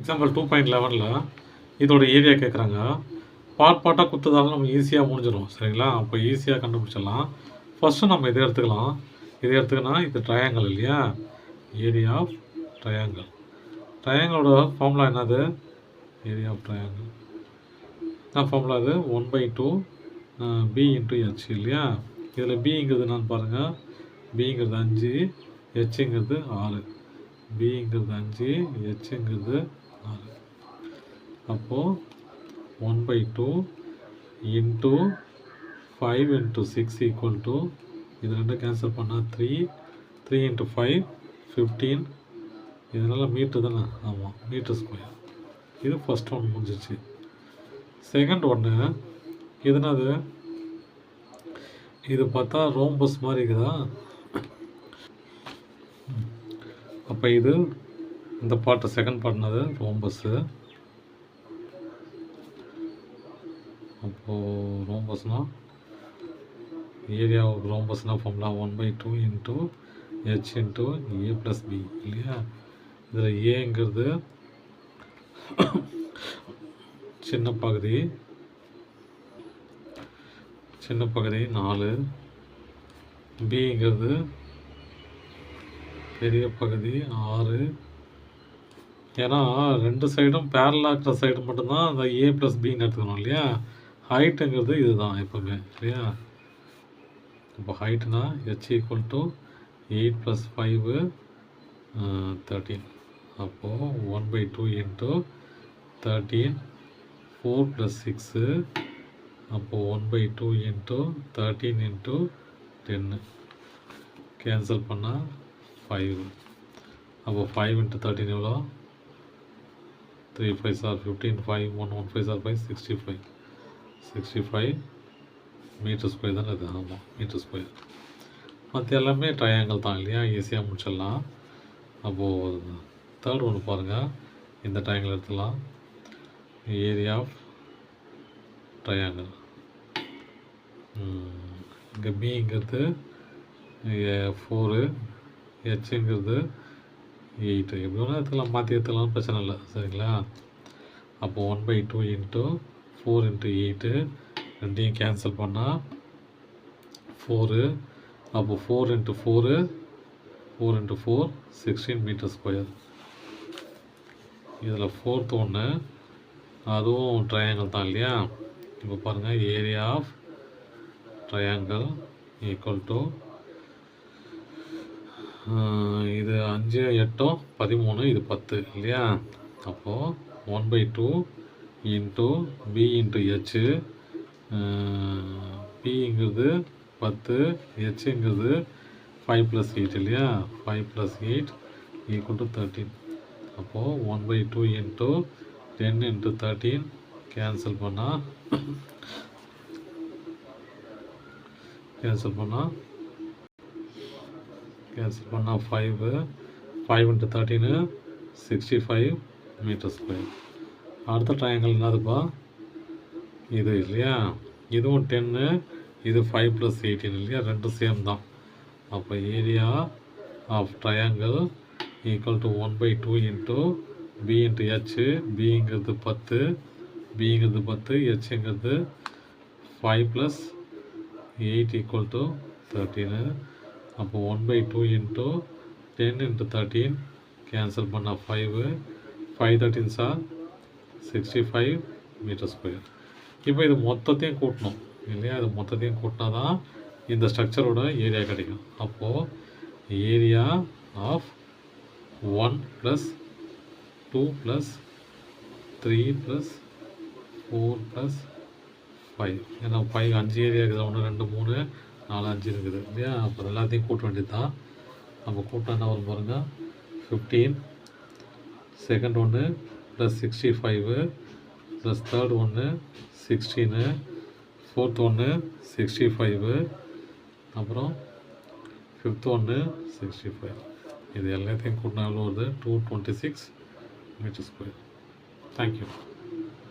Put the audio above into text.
Example 2.11ல் இதோட area கேட்குறாங்க. பார்ட்டாக கொடுத்ததாலும் நம்ம ஈஸியாக முடிஞ்சிடும். சரிங்களா? அப்போ ஈஸியாக கண்டுபிடிச்சிடலாம். ஃபஸ்ட்டு நம்ம இதை எடுத்துக்கலாம். இதை எடுத்துக்கினா இது ட்ரையாங்கிள் இல்லையா? Area of triangle. ட்ரையாங்கிளோட ஃபார்முலா என்னது? ஏரியா ஆஃப் ட்ரையாங்கிள் என்ன ஃபார்முலா? அது 1/2 பி இன்ட்டு ஹெச் இல்லையா? இதில் பிங்கிறது என்னன்னு பாருங்கள். பிங்கிறது 5, ஹெச்ங்கிறது 6. பிங்கிறது 5, ஹெச்ங்கிறது 6. அப்போது 1/2 இன்ட்டு 5 இன்ட்டு 6 ஈக்குவல் டு இது ரெண்டும் கேன்சல் பண்ணால் 3. 3 இன்ட்டு 5 15. இதனால் மீட்ரு தானே? ஆமாம், மீட்டர் ஸ்கொயர். இது ஃபஸ்ட் ஒன் முடிஞ்சிச்சு. செகண்ட் ஒன்று எதுனாது? இது பார்த்தா ரோம்பஸ் மாதிரி இருக்குதா? அப்போ இது இந்த பார்ட்டு செகண்ட் பார்ட்னது ரோம்பஸ்ஸு. அப்போது ரோம்பஸ்னால் ஏரியா ஆஃப் ரோம்பஸ்னால் formula 1/2 into H into A plus B இல்லையா? இதில் ஏங்கிறது சின்ன பகுதி 4, பிங்கிறது பெரிய பகுதி 6. ஏன்னா ரெண்டு சைடும் பேரலாக இருக்கிற சைடு மட்டும்தான் அந்த ஏ ப்ளஸ் பின்னு எடுத்துக்கணும் இல்லையா? ஹைட்டுங்கிறது இதுதான் எப்போவுமே இல்லையா? இப்போ ஹைட்டுனா ஹெச் ஈக்குவல் டு 8 + 5 13. அப்போது 1/2 இன்ட்டு 13 4 + 6. அப்போது 1/2 இன்ட்டு 13 இன்ட்டு 10 கேன்சல் பண்ணால் 5. அப்போது 5 இன்ட்டு 13 எவ்வளோ? 3 5s are 15. 5 1 1 5s are 5 65. 65 metre square தானே இது? ஆமாம், மீட்டர் ஸ்கொயர். மற்ற எல்லாமே ட்ரையாங்கிள் தான் இல்லையா? ஈஸியாக முடிச்சிடலாம். அப்போது தேர்ட் ஒன்று பாருங்கள். இந்த ட்ரையாங்கிள் எடுத்துக்கலாம். Area of triangle. இங்கே பிங்கிறது 4, ஹெச்ங்கிறது 8. எப்படி வேணால் எடுத்துக்கலாம், மாற்றி எடுத்துக்கலாம், பிரச்சனை இல்லை. சரிங்களா? அப்போது 1/2 இன்ட்டு 4 இன்ட்டு 8 ரெண்டையும் கேன்சல் பண்ணால் 4. அப்போது 4 இன்ட்டு 4 16 மீட்டர் ஸ்கொயர். இதில் ஃபோர்த் ஒன்று அதுவும் ட்ரையாங்கிள் தான் இல்லையா? இப்போ பாருங்கள், area of triangle equal to இது 5 8 13, இது 10 இல்லையா? அப்போது 1/2 இன்ட்டு பி இன்ட்டு ஹெச். பிங்கிறது 10, ஹெச்ங்கிறது 5 + 8 இல்லையா? 5 + 8 ஈக்குவல் டு 13. அப்போது 1/2 இன்ட்டு 10 இன்ட்டு 13 கேன்சல் பண்ணால் 5. 5 இன்ட்டு 13 65 மீட்டர் ஸ்கொயர். அடுத்த ட்ரையாங்கிள் என்னதுப்பா? இது இல்லையா? இதுவும் 10, இது 5 + 18 இல்லையா? ரெண்டும் சேம் தான். அப்போ area of triangle equal to 1/2 into B into H. பிங்கிறது 10, ஹெச்ங்கிறது 5 + 8 ஈக்குவல் டு 13. அப்போ 1/2 இன்ட்டு 10 இன்ட்டு 13 கேன்சல் பண்ணால் 5. 5 13s are 65 மீட்டர் ஸ்கொயர். இப்போ இது மொத்தத்தையும் கூட்டணும் இல்லையா? இது மொத்தத்தையும் கூட்டினா தான் இந்த ஸ்ட்ரக்சரோட ஏரியா கிடைக்கும். அப்போது ஏரியா ஆஃப் 1 + 2 + 3 + 4 + 5. ஏன்னா 5 5 ஏரியா இருக்குது. 1 2 3 4 5 இருக்குது இல்லையா? அப்புறம் எல்லாத்தையும் கூட்ட வேண்டியது தான். நம்ம கூட்டினா என்ன வரும் பாருங்கள். 15 செகண்ட் ஒன்று + 65 + தேர்ட் ஒன்று 16, ஃபோர்த் ஒன்று 65, அப்புறம் ஃபிஃப்த் ஒன்று 65. இது எல்லாத்தையும் கூட்டினா எவ்வளோ வருது? 226 மீட்டர் ஸ்கொயர். தேங்க்யூ.